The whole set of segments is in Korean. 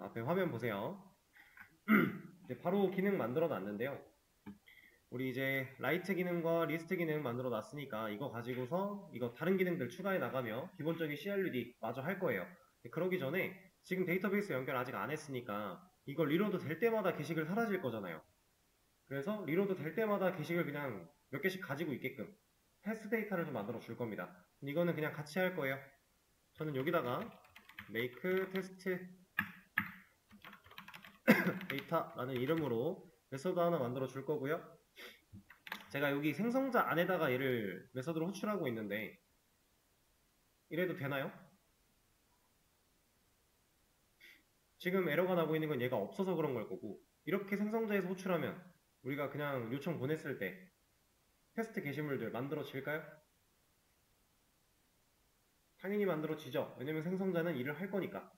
앞에 화면 보세요. 이제 바로 기능 만들어 놨는데요. 우리 이제 라이트 기능과 리스트 기능 만들어 놨으니까 이거 가지고서 이거 다른 기능들 추가해 나가며 기본적인 CRUD 마저 할 거예요. 그러기 전에 지금 데이터베이스 연결 아직 안 했으니까 이거 리로드 될 때마다 게시글 사라질 거잖아요. 그래서 리로드 될 때마다 게시글 그냥 몇 개씩 가지고 있게끔 테스트 데이터를 좀 만들어 줄 겁니다. 이거는 그냥 같이 할 거예요. 저는 여기다가 make test 데이터라는 이름으로 메서드 하나 만들어 줄 거고요. 제가 여기 생성자 안에다가 얘를 메서드로 호출하고 있는데 이래도 되나요? 지금 에러가 나고 있는 건 얘가 없어서 그런 걸 거고, 이렇게 생성자에서 호출하면 우리가 그냥 요청 보냈을 때 테스트 게시물들 만들어질까요? 당연히 만들어지죠. 왜냐면 생성자는 일을 할 거니까.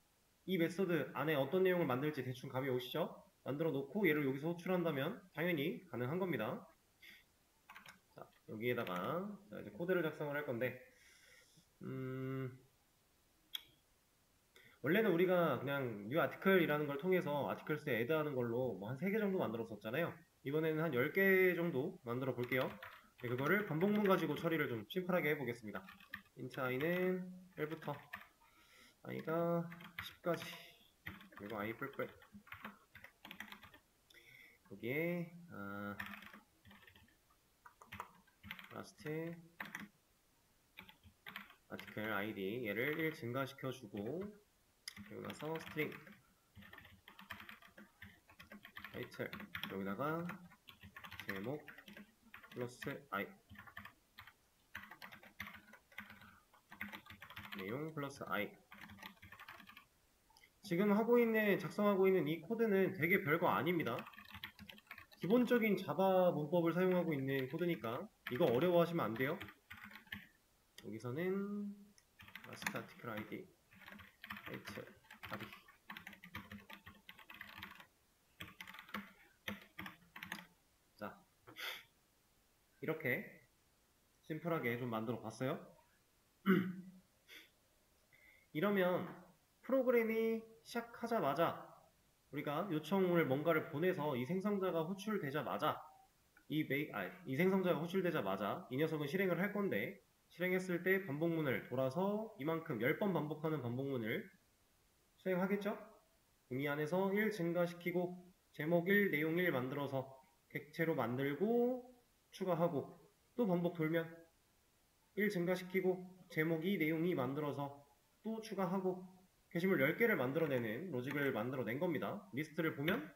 이 메서드 안에 어떤 내용을 만들지 대충 감이 오시죠? 만들어 놓고 얘를 여기서 호출한다면 당연히 가능한 겁니다. 자, 여기에다가 자, 이제 코드를 작성을 할 건데 원래는 우리가 그냥 new article이라는 걸 통해서 articles에 add하는 걸로 뭐 한 3개 정도 만들었었잖아요. 이번에는 한 10개 정도 만들어 볼게요. 네, 그거를 반복문 가지고 처리를 좀 심플하게 해보겠습니다. int i는 1부터 i가 10까지 그리고 i 뿔뿔 여기에 last article id 얘를 1 증가시켜주고 그리고 나서 string 타이틀 여기다가 제목 플러스 i 내용 플러스 i 지금 작성하고 있는 이 코드는 되게 별거 아닙니다. 기본적인 자바 문법을 사용하고 있는 코드니까 이거 어려워하시면 안 돼요. 여기서는 last article id 타이틀 id 자 이렇게 심플하게 좀 만들어 봤어요. 이러면 프로그램이 시작하자마자 우리가 요청을 뭔가를 보내서 이 생성자가 호출되자마자 이 생성자가 호출되자마자 이 녀석은 실행을 할 건데 실행했을 때 반복문을 돌아서 이만큼 10번 반복하는 반복문을 수행하겠죠? 이 안에서 1 증가시키고 제목 1, 내용 1 만들어서 객체로 만들고 추가하고 또 반복 돌면 1 증가시키고 제목 2, 내용 2 만들어서 또 추가하고 게시물 10개를 만들어내는 로직을 만들어낸 겁니다. 리스트를 보면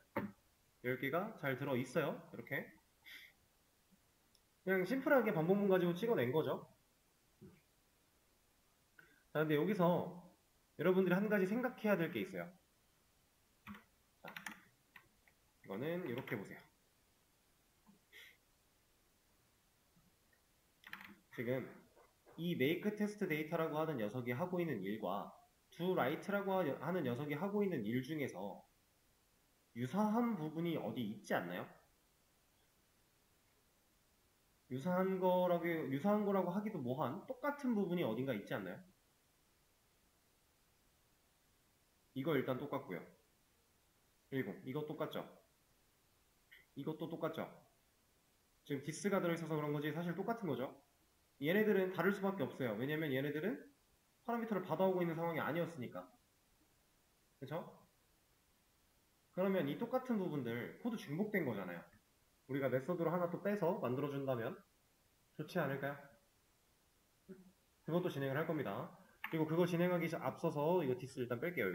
10개가 잘 들어있어요. 이렇게 그냥 심플하게 반복문 가지고 찍어낸 거죠. 자, 근데 여기서 여러분들이 한 가지 생각해야 될 게 있어요. 자, 이거는 이렇게 보세요. 지금 이 make test data라고 하는 녀석이 하고 있는 일과 do write라고 하는 녀석이 하고 있는 일 중에서 유사한 부분이 어디 있지 않나요? 유사한 거라고 하기도 뭐한 똑같은 부분이 어딘가 있지 않나요? 이거 일단 똑같고요. 그리고 이거 똑같죠? 이것도 똑같죠? 지금 this가 들어있어서 그런 거지 사실 똑같은 거죠? 얘네들은 다를 수밖에 없어요. 왜냐면 얘네들은 파라미터를 받아오고 있는 상황이 아니었으니까. 그쵸? 그러면 이 똑같은 부분들 코드 중복된 거잖아요. 우리가 메서드로 하나 또 빼서 만들어준다면 좋지 않을까요? 그것도 진행을 할 겁니다. 그리고 그거 진행하기 앞서서 이거 디스 일단 뺄게요.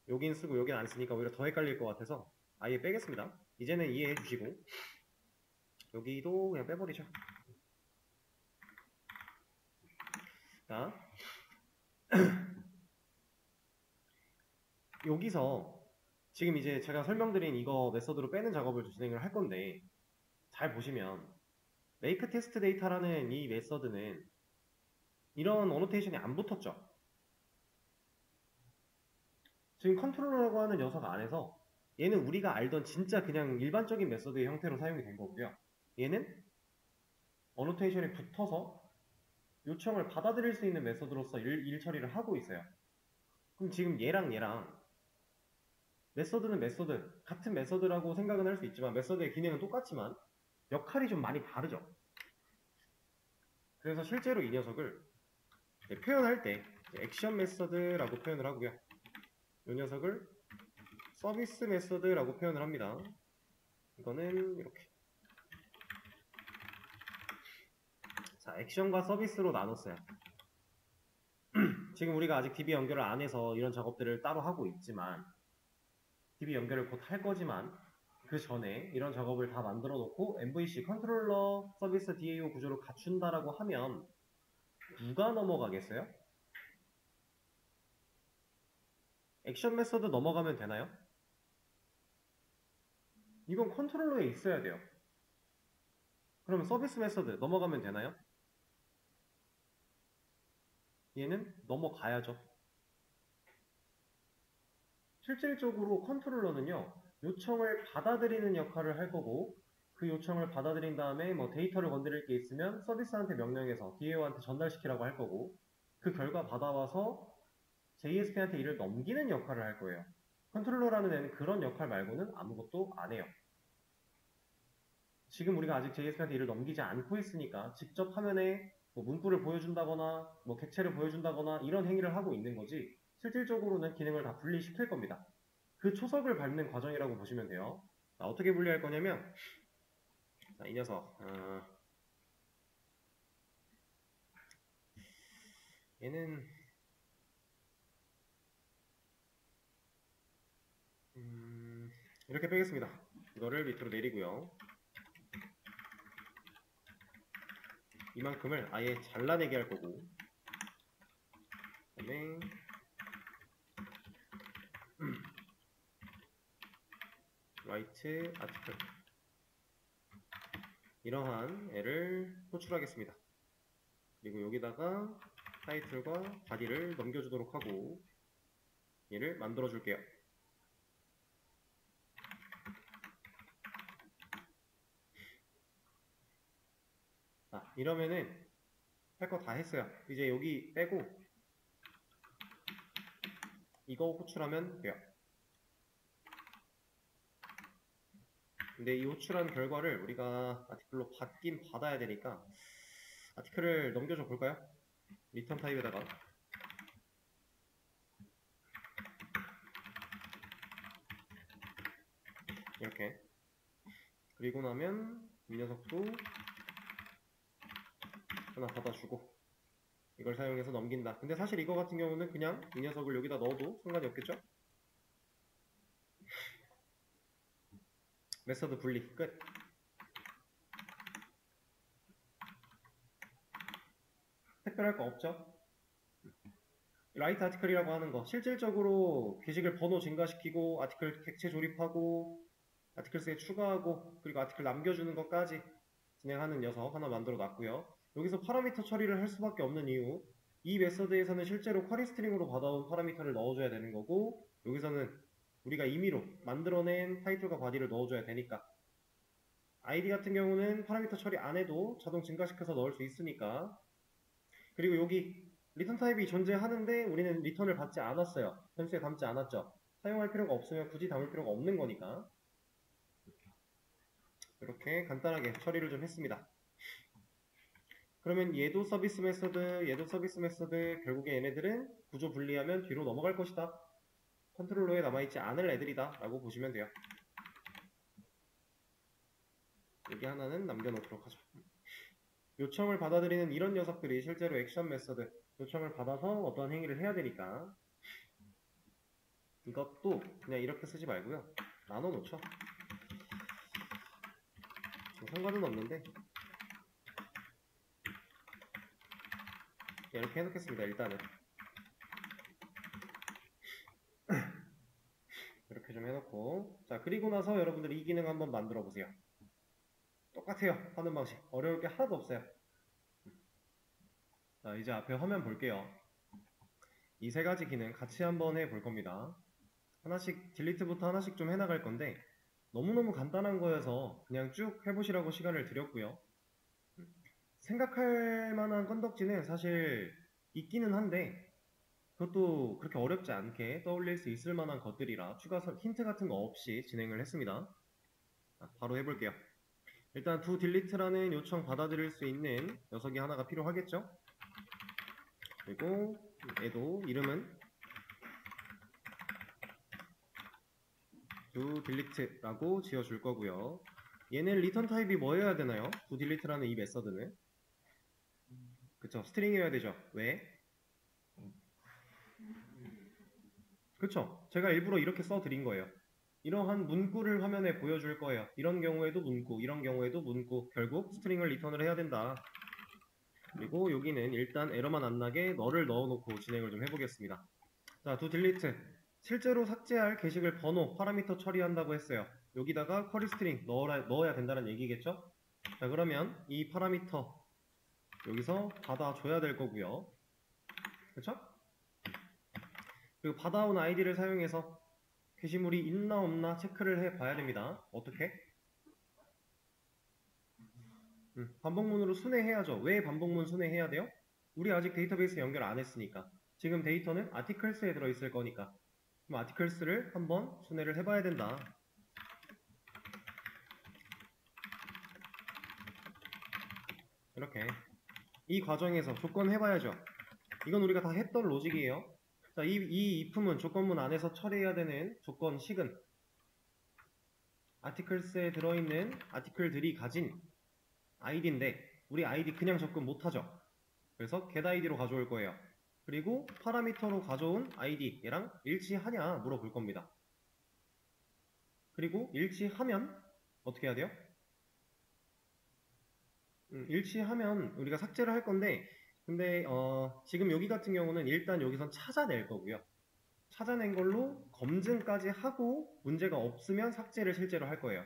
여긴 쓰고 여긴 안 쓰니까 오히려 더 헷갈릴 것 같아서 아예 빼겠습니다. 이제는 이해해 주시고 여기도 그냥 빼버리죠. 자 여기서 지금 이제 제가 설명드린 이거 메서드로 빼는 작업을 진행을 할 건데 잘 보시면 make test data라는 이 메서드는 이런 어노테이션이 안 붙었죠. 지금 컨트롤러라고 하는 녀석 안에서 얘는 우리가 알던 진짜 그냥 일반적인 메서드의 형태로 사용이 된 거고요. 얘는 어노테이션이 붙어서 요청을 받아들일 수 있는 메서드로서 일 처리를 하고 있어요. 그럼 지금 얘랑 메서드는 메서드, 같은 메서드라고 생각은 할 수 있지만 메서드의 기능은 똑같지만 역할이 좀 많이 다르죠. 그래서 실제로 이 녀석을 표현할 때 액션 메서드라고 표현을 하고요. 이 녀석을 서비스 메서드라고 표현을 합니다. 이거는 이렇게. 자, 액션과 서비스로 나눴어요. 지금 우리가 아직 DB 연결을 안 해서 이런 작업들을 따로 하고 있지만 DB 연결을 곧 할 거지만 그 전에 이런 작업을 다 만들어 놓고 MVC 컨트롤러 서비스 DAO 구조를 갖춘다라고 하면 누가 넘어가겠어요? 액션 메서드 넘어가면 되나요? 이건 컨트롤러에 있어야 돼요. 그러면 서비스 메서드 넘어가면 되나요? 얘는 넘어가야죠. 실질적으로 컨트롤러는요, 요청을 받아들이는 역할을 할 거고, 그 요청을 받아들인 다음에 뭐 데이터를 건드릴 게 있으면 서비스한테 명령해서 DAO한테 전달시키라고 할 거고, 그 결과 받아와서 JSP한테 일을 넘기는 역할을 할 거예요. 컨트롤러라는 애는 그런 역할 말고는 아무것도 안 해요. 지금 우리가 아직 JSP한테 일을 넘기지 않고 있으니까 직접 화면에 뭐 문구를 보여준다거나 뭐 객체를 보여준다거나 이런 행위를 하고 있는 거지 실질적으로는 기능을 다 분리시킬 겁니다. 그 초석을 밟는 과정이라고 보시면 돼요. 자, 어떻게 분리할 거냐면 자, 이 녀석 얘는 이렇게 빼겠습니다. 이거를 밑으로 내리고요. 이만큼을 아예 잘라내게 할 거고 그다음에 write article 이러한 애를 호출하겠습니다. 그리고 여기다가 타이틀과 바디를 넘겨주도록 하고 얘를 만들어 줄게요. 자, 이러면은 할 거 다 했어요. 이제 여기 빼고 이거 호출하면 돼요. 근데 이 호출한 결과를 우리가 아티클로 받긴 받아야 되니까 아티클을 넘겨줘 볼까요? 리턴 타입에다가 이렇게 그리고 나면 이 녀석도 하나 받아주고 이걸 사용해서 넘긴다. 근데 사실 이거 같은 경우는 그냥 이 녀석을 여기다 넣어도 상관이 없겠죠? 메서드 분리 끝. 특별할 거 없죠? 라이트 아티클이라고 하는 거 실질적으로 게시글 번호 증가시키고 아티클 객체 조립하고 아티클스에 추가하고 그리고 아티클 남겨주는 것까지 진행하는 녀석 하나 만들어 놨고요. 여기서 파라미터 처리를 할 수밖에 없는 이유 이 메서드에서는 실제로 쿼리 스트링으로 받아온 파라미터를 넣어줘야 되는 거고 여기서는 우리가 임의로 만들어낸 타이틀과 바디를 넣어줘야 되니까 아이디 같은 경우는 파라미터 처리 안 해도 자동 증가시켜서 넣을 수 있으니까 그리고 여기 리턴 타입이 존재하는데 우리는 리턴을 받지 않았어요. 변수에 담지 않았죠. 사용할 필요가 없으면 굳이 담을 필요가 없는 거니까 이렇게 간단하게 처리를 좀 했습니다. 그러면 얘도 서비스 메서드, 얘도 서비스 메서드 결국에 얘네들은 구조 분리하면 뒤로 넘어갈 것이다. 컨트롤러에 남아있지 않을 애들이다 라고 보시면 돼요. 여기 하나는 남겨놓도록 하죠. 요청을 받아들이는 이런 녀석들이 실제로 액션 메서드 요청을 받아서 어떤 행위를 해야 되니까 이것도 그냥 이렇게 쓰지 말고요. 나눠 놓죠. 상관은 없는데 이렇게 해놓겠습니다. 일단은 이렇게 좀 해놓고 자 그리고 나서 여러분들 이 기능 한번 만들어 보세요. 똑같아요. 하는 방식 어려울 게 하나도 없어요. 자 이제 앞에 화면 볼게요. 이 세 가지 기능 같이 한번 해볼 겁니다. 하나씩 딜리트부터 하나씩 좀 해나갈 건데 너무너무 간단한 거여서 그냥 쭉 해보시라고 시간을 드렸고요. 생각할 만한 건덕지는 사실 있기는 한데 그것도 그렇게 어렵지 않게 떠올릴 수 있을 만한 것들이라 추가 힌트 같은 거 없이 진행을 했습니다. 자, 바로 해볼게요. 일단 do delete라는 요청 받아들일 수 있는 녀석이 하나가 필요하겠죠? 그리고 얘도 이름은 do delete라고 지어줄 거고요. 얘는 리턴 타입이 뭐여야 되나요? do delete라는 이 메서드는 그쵸? 스트링이어야 되죠. 왜? 그쵸? 제가 일부러 이렇게 써드린 거예요. 이러한 문구를 화면에 보여줄 거예요. 이런 경우에도 문구, 이런 경우에도 문구. 결국 스트링을 리턴을 해야 된다. 그리고 여기는 일단 에러만 안 나게 너를 넣어놓고 진행을 좀 해보겠습니다. 자, do delete. 실제로 삭제할 게시글 번호, 파라미터 처리한다고 했어요. 여기다가 쿼리 스트링 넣어야 된다는 얘기겠죠? 자, 그러면 이 파라미터 여기서 받아줘야 될 거고요. 그쵸? 그리고 받아온 아이디를 사용해서 게시물이 있나 없나 체크를 해 봐야 됩니다. 어떻게? 반복문으로 순회해야죠. 왜 반복문 순회해야 돼요? 우리 아직 데이터베이스 연결 안 했으니까. 지금 데이터는 아티클스에 들어있을 거니까. 그럼 아티클스를 한번 순회를 해봐야 된다. 이렇게. 이 과정에서 조건 해봐야죠. 이건 우리가 다 했던 로직이에요. 자, 이 if은 조건문 안에서 처리해야 되는 조건식은 아티클스에 들어있는 아티클들이 가진 아이디인데 우리 아이디 그냥 접근 못하죠. 그래서 get 아이디로 가져올 거예요. 그리고 파라미터로 가져온 아이디 얘랑 일치하냐 물어볼 겁니다. 그리고 일치하면 어떻게 해야 돼요? 일치하면 우리가 삭제를 할 건데 근데 지금 여기 같은 경우는 일단 여기선 찾아낼 거고요. 찾아낸 걸로 검증까지 하고 문제가 없으면 삭제를 실제로 할 거예요.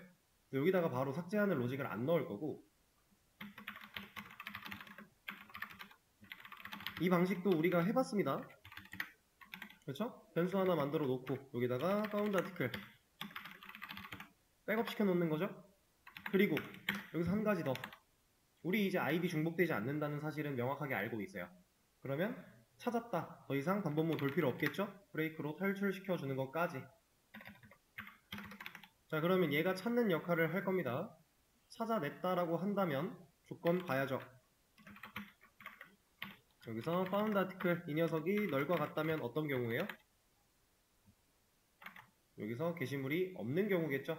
여기다가 바로 삭제하는 로직을 안 넣을 거고 이 방식도 우리가 해봤습니다. 그렇죠? 변수 하나 만들어 놓고 여기다가 found article 백업 시켜 놓는 거죠. 그리고 여기서 한 가지 더 우리 이제 아이디 중복되지 않는다는 사실은 명확하게 알고 있어요. 그러면 찾았다. 더 이상 반복문 돌 필요 없겠죠? 브레이크로 탈출시켜 주는 것까지. 자, 그러면 얘가 찾는 역할을 할 겁니다. 찾아냈다라고 한다면 조건 봐야죠. 여기서 found article 이 녀석이 널과 같다면 어떤 경우예요? 여기서 게시물이 없는 경우겠죠?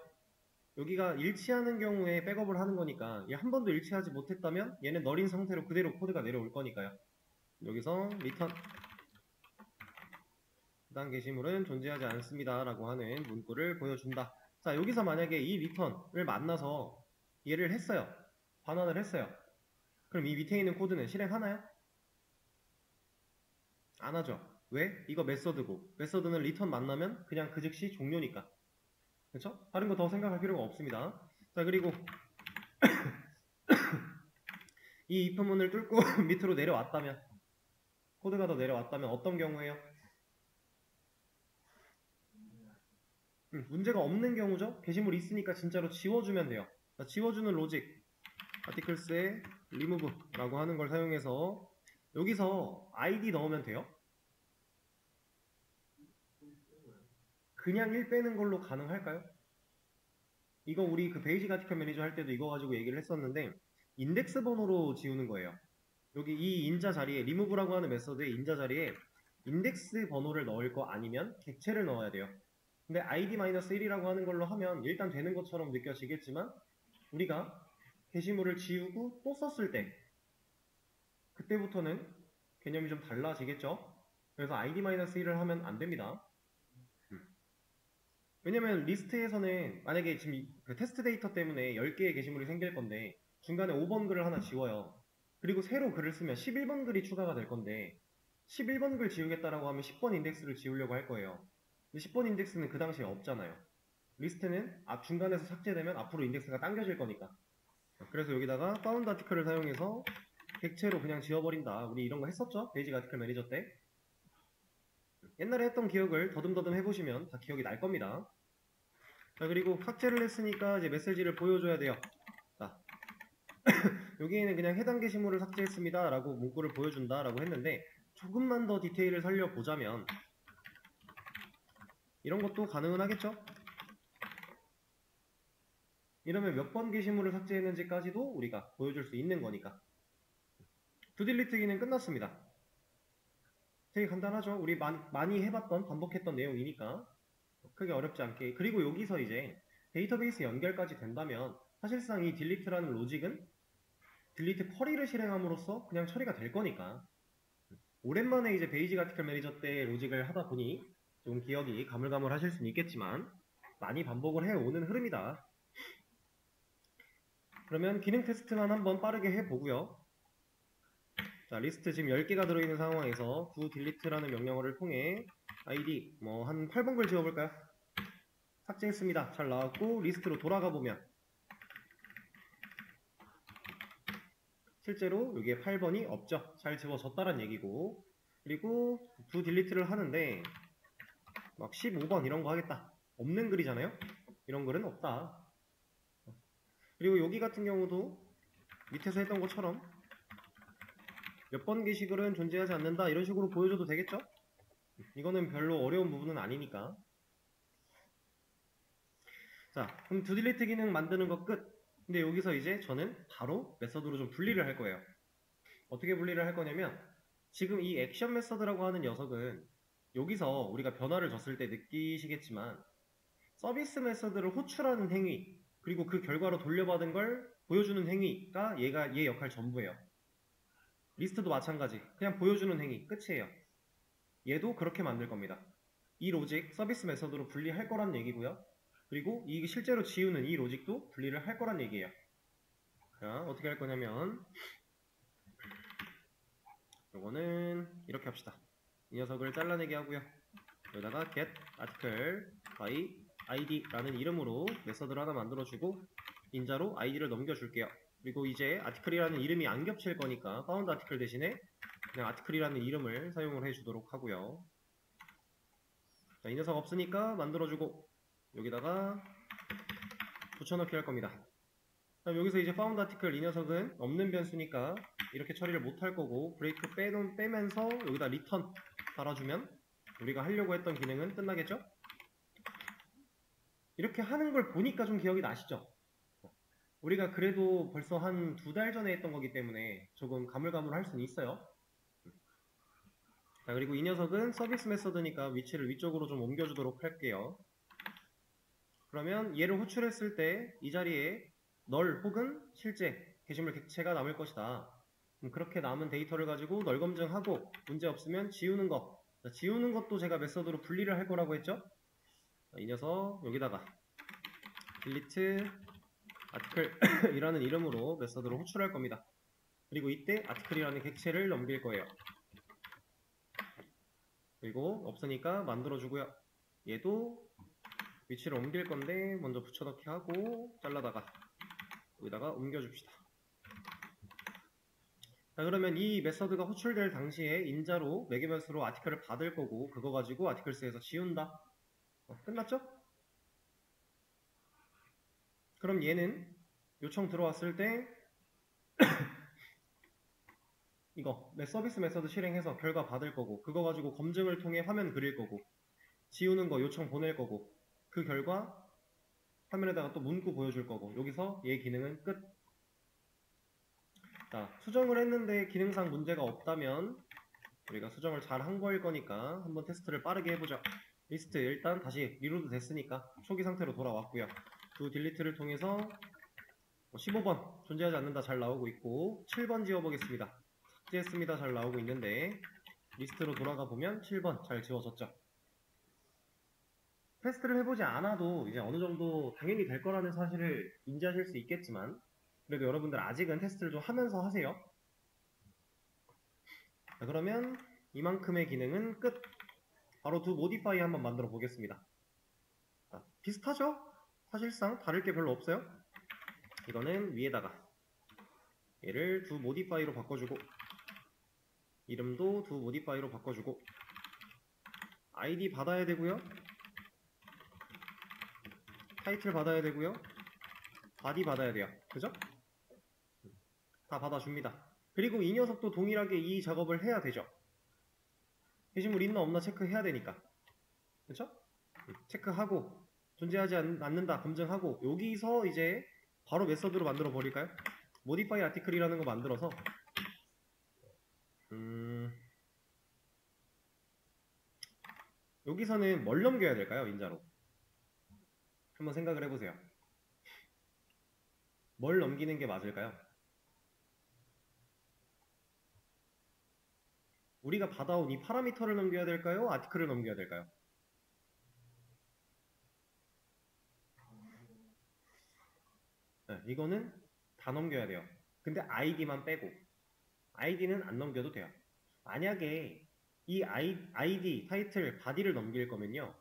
여기가 일치하는 경우에 백업을 하는 거니까 얘 한 번도 일치하지 못했다면 얘는 널인 상태로 그대로 코드가 내려올 거니까요. 여기서 return 해당 게시물은 존재하지 않습니다 라고 하는 문구를 보여준다. 자, 여기서 만약에 이 return을 만나서 얘를 했어요. 반환을 했어요. 그럼 이 밑에 있는 코드는 실행하나요? 안 하죠. 왜? 이거 메서드고 메서드는 return 만나면 그냥 그 즉시 종료니까. 그렇죠? 다른 거 더 생각할 필요가 없습니다. 자, 그리고 이 if문을 뚫고 밑으로 내려왔다면 코드가 더 내려왔다면 어떤 경우에요? 문제가 없는 경우죠. 게시물이 있으니까 진짜로 지워주면 돼요. 자, 지워주는 로직 articles에 remove라고 하는 걸 사용해서 여기서 id 넣으면 돼요. 그냥 1 빼는 걸로 가능할까요? 이거 우리 그 베이직 아티클 매니저 할 때도 이거 가지고 얘기를 했었는데 인덱스 번호로 지우는 거예요. 여기 이 인자 자리에 remove라고 하는 메서드의 인자 자리에 인덱스 번호를 넣을 거 아니면 객체를 넣어야 돼요. 근데 id-1이라고 하는 걸로 하면 일단 되는 것처럼 느껴지겠지만 우리가 게시물을 지우고 또 썼을 때 그때부터는 개념이 좀 달라지겠죠. 그래서 id-1을 하면 안 됩니다. 왜냐면 리스트에서는 만약에 지금 그 테스트 데이터 때문에 10개의 게시물이 생길 건데 중간에 5번 글을 하나 지워요. 그리고 새로 글을 쓰면 11번 글이 추가가 될 건데 11번 글 지우겠다라고 하면 10번 인덱스를 지우려고 할 거예요. 근데 10번 인덱스는 그 당시에 없잖아요. 리스트는 중간에서 삭제되면 앞으로 인덱스가 당겨질 거니까. 그래서 여기다가 found article을 사용해서 객체로 그냥 지워버린다. 우리 이런 거 했었죠? 베이직 아티클 매니저 때. 옛날에 했던 기억을 더듬더듬 해보시면 다 기억이 날 겁니다. 자, 그리고 삭제를 했으니까 이제 메시지를 보여줘야 돼요. 자, 여기에는 그냥 해당 게시물을 삭제했습니다 라고 문구를 보여준다 라고 했는데 조금만 더 디테일을 살려보자면 이런 것도 가능은 하겠죠? 이러면 몇 번 게시물을 삭제했는지까지도 우리가 보여줄 수 있는 거니까. toDelete 기능 끝났습니다. 되게 간단하죠? 우리 많이 해봤던, 반복했던 내용이니까 크게 어렵지 않게. 그리고 여기서 이제 데이터베이스 연결까지 된다면 사실상 이 delete라는 로직은 delete 쿼리를 실행함으로써 그냥 처리가 될 거니까. 오랜만에 이제 베이직 아티클 매니저 때 로직을 하다 보니 좀 기억이 가물가물하실 수는 있겠지만 많이 반복을 해오는 흐름이다. 그러면 기능 테스트만 한번 빠르게 해보고요. 자, 리스트 지금 10개가 들어있는 상황에서 doDelete라는 명령어를 통해 id 한 8번 글 지워볼까요? 삭제했습니다. 잘 나왔고 리스트로 돌아가 보면 실제로 여기에 8번이 없죠. 잘 지워졌다는 얘기고, 그리고 doDelete를 하는데 막 15번 이런 거 하겠다. 없는 글이잖아요? 이런 글은 없다. 그리고 여기 같은 경우도 밑에서 했던 것처럼 몇 번 게시글은 존재하지 않는다 이런 식으로 보여줘도 되겠죠? 이거는 별로 어려운 부분은 아니니까. 자, 그럼 doDelete 기능 만드는 거 끝. 근데 여기서 이제 저는 바로 메서드로 좀 분리를 할 거예요. 어떻게 분리를 할 거냐면 지금 이 액션 메서드라고 하는 녀석은 여기서 우리가 변화를 줬을 때 느끼시겠지만 서비스 메서드를 호출하는 행위 그리고 그 결과로 돌려받은 걸 보여주는 행위가 얘 역할 전부예요. 리스트도 마찬가지. 그냥 보여주는 행위 끝이에요. 얘도 그렇게 만들 겁니다. 이 로직 서비스 메서드로 분리할 거란 얘기고요. 그리고 이 실제로 지우는 이 로직도 분리를 할 거란 얘기예요. 자, 어떻게 할 거냐면 요거는 이렇게 합시다. 이 녀석을 잘라내게 하고요. 여기다가 get article by id라는 이름으로 메서드를 하나 만들어주고 인자로 id를 넘겨줄게요. 그리고 이제 article이라는 이름이 안 겹칠 거니까 found article 대신에 그냥 article이라는 이름을 사용을 해주도록 하고요. 자, 이 녀석 없으니까 만들어주고 여기다가 붙여넣기 할 겁니다. 그럼 여기서 이제 found article 이 녀석은 없는 변수니까 이렇게 처리를 못 할 거고 브레이크 빼면서 여기다 return 달아주면 우리가 하려고 했던 기능은 끝나겠죠? 이렇게 하는 걸 보니까 좀 기억이 나시죠? 우리가 그래도 벌써 한 2달 전에 했던 거기 때문에 조금 가물가물할 수는 있어요. 자, 그리고 이 녀석은 서비스 메서드니까 위치를 위쪽으로 좀 옮겨주도록 할게요. 그러면 얘를 호출했을 때 이 자리에 널 혹은 실제 게시물 객체가 남을 것이다. 그렇게 남은 데이터를 가지고 널 검증하고 문제 없으면 지우는 것. 자, 지우는 것도 제가 메서드로 분리를 할 거라고 했죠? 자, 이 녀석 여기다가 delete article 이라는 이름으로 메서드로 호출할 겁니다. 그리고 이때 article이라는 객체를 넘길 거예요. 그리고 없으니까 만들어주고요. 얘도 위치를 옮길 건데 먼저 붙여넣기 하고 잘라다가 여기다가 옮겨줍시다. 자, 그러면 이 메서드가 호출될 당시에 인자로 매개변수로 아티클을 받을 거고 그거 가지고 아티클스에서 지운다. 끝났죠? 그럼 얘는 요청 들어왔을 때 이거 서비스 메서드 실행해서 결과 받을 거고 그거 가지고 검증을 통해 화면 그릴 거고 지우는 거 요청 보낼 거고 그 결과 화면에다가 또 문구 보여줄 거고 여기서 얘 기능은 끝. 자, 수정을 했는데 기능상 문제가 없다면 우리가 수정을 잘 한 거일 거니까 한번 테스트를 빠르게 해보자. 리스트 일단 다시 리로드 됐으니까 초기 상태로 돌아왔고요. doDelete를 통해서 15번 존재하지 않는다 잘 나오고 있고 7번 지워보겠습니다. 삭제했습니다 잘 나오고 있는데 리스트로 돌아가 보면 7번 잘 지워졌죠. 테스트를 해보지 않아도 이제 어느 정도 당연히 될 거라는 사실을 인지하실 수 있겠지만 그래도 여러분들 아직은 테스트를 좀 하면서 하세요. 자, 그러면 이만큼의 기능은 끝. 바로 doModify 한번 만들어 보겠습니다. 자, 비슷하죠? 사실상 다를 게 별로 없어요. 이거는 위에다가 얘를 doModify로 바꿔주고 이름도 doModify로 바꿔주고 id 받아야 되고요. 타이틀 받아야 되고요. body 받아야 돼요. 그죠? 다 받아줍니다. 그리고 이 녀석도 동일하게 이 작업을 해야 되죠. 게시물 있나 없나 체크해야 되니까. 그쵸? 체크하고 존재하지 않는다 검증하고 여기서 이제 바로 메서드로 만들어 버릴까요? modify article이라는 거 만들어서 여기서는 뭘 넘겨야 될까요? 인자로 한번 생각을 해보세요. 뭘 넘기는 게 맞을까요? 우리가 받아온 이 파라미터를 넘겨야 될까요? 아티클을 넘겨야 될까요? 네, 이거는 다 넘겨야 돼요. 근데 id만 빼고 id는 안 넘겨도 돼요. 만약에 이 id, 타이틀, 바디를 넘길 거면요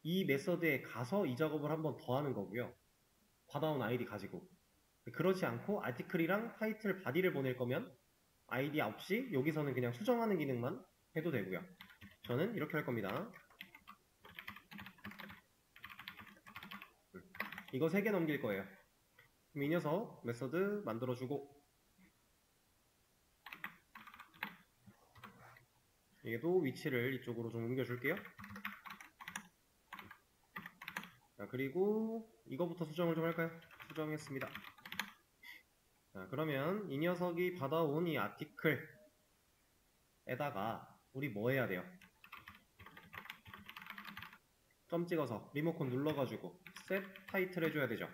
이 메서드에 가서 이 작업을 한번 더 하는 거고요. 받아온 id 가지고. 그렇지 않고 아티클이랑 타이틀, 바디를 보낼 거면 id 없이 여기서는 그냥 수정하는 기능만 해도 되고요. 저는 이렇게 할 겁니다. 이거 3개 넘길 거예요. 그럼 이 녀석 메서드 만들어주고 얘도 위치를 이쪽으로 좀 옮겨줄게요. 자, 그리고 이거부터 수정을 좀 할까요? 수정했습니다. 자, 그러면 이 녀석이 받아온 이 아티클에다가 우리 뭐 해야 돼요? 점 찍어서 리모컨 눌러가지고 set 타이틀 해줘야 되죠.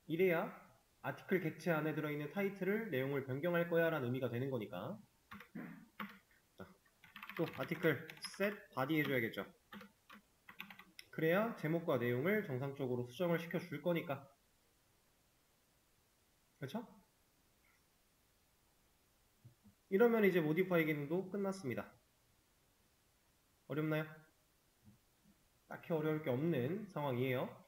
이래야 아티클 객체 안에 들어있는 타이틀을 내용을 변경할 거야 라는 의미가 되는 거니까. 자, 또 아티클 set body 해줘야겠죠. 그래야 제목과 내용을 정상적으로 수정을 시켜줄 거니까. 그렇죠? 이러면 이제 모디파이 기능도 끝났습니다. 어렵나요? 딱히 어려울 게 없는 상황이에요.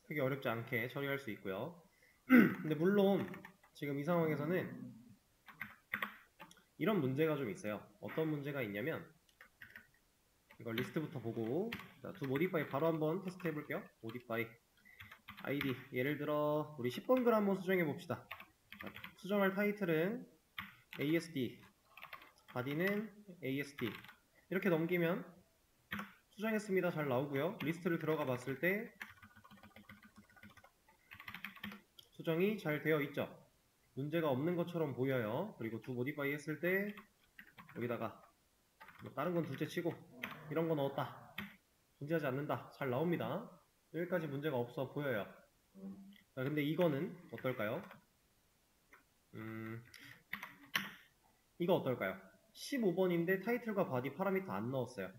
크게 어렵지 않게 처리할 수 있고요. 근데 물론 지금 이 상황에서는 이런 문제가 좀 있어요. 어떤 문제가 있냐면 이걸 리스트부터 보고 자, 두 모디파이 바로 한번 테스트 해볼게요. 모디파이 id 예를 들어 우리 10번 글 한번 수정해 봅시다. 자, 수정할 타이틀은 ASD 바디는 ASD 이렇게 넘기면 수정했습니다. 잘 나오고요. 리스트를 들어가 봤을 때 수정이 잘 되어 있죠. 문제가 없는 것처럼 보여요. 그리고 두 모디파이 했을 때 여기다가 뭐 다른 건 둘째 치고 이런 거 넣었다. 존재하지 않는다. 잘 나옵니다. 여기까지 문제가 없어 보여요. 자, 근데 이거는 어떨까요? 이거 어떨까요? 15번인데 타이틀과 바디 파라미터 안 넣었어요.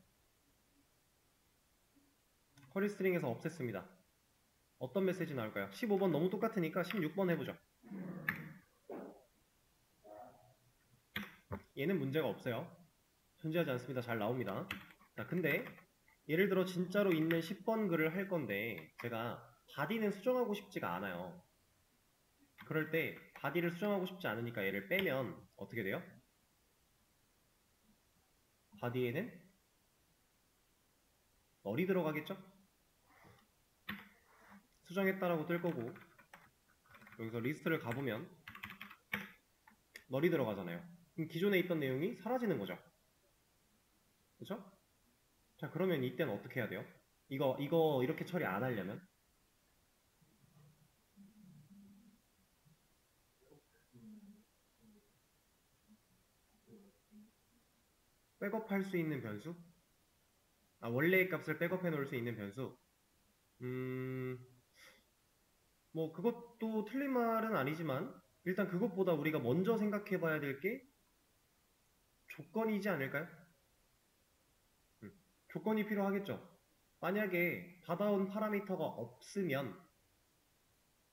쿼리 스트링에서 없앴습니다. 어떤 메시지 나올까요? 15번 너무 똑같으니까 16번 해보죠. 얘는 문제가 없어요. 존재하지 않습니다. 잘 나옵니다. 자, 근데 예를 들어 진짜로 있는 10번 글을 할 건데 제가 바디는 수정하고 싶지가 않아요. 그럴 때 바디를 수정하고 싶지 않으니까 얘를 빼면 어떻게 돼요? 바디에는 널이 들어가겠죠? 수정했다라고 뜰 거고 여기서 리스트를 가보면 널이 들어가잖아요. 그럼 기존에 있던 내용이 사라지는 거죠. 그쵸? 자, 그러면 이때는 어떻게 해야 돼요? 이거 이렇게 처리 안 하려면 백업할 수 있는 변수? 원래의 값을 백업해 놓을 수 있는 변수? 뭐 그것도 틀린 말은 아니지만 일단 그것보다 우리가 먼저 생각해 봐야 될 게 조건이지 않을까요? 조건이 필요하겠죠. 만약에 받아온 파라미터가 없으면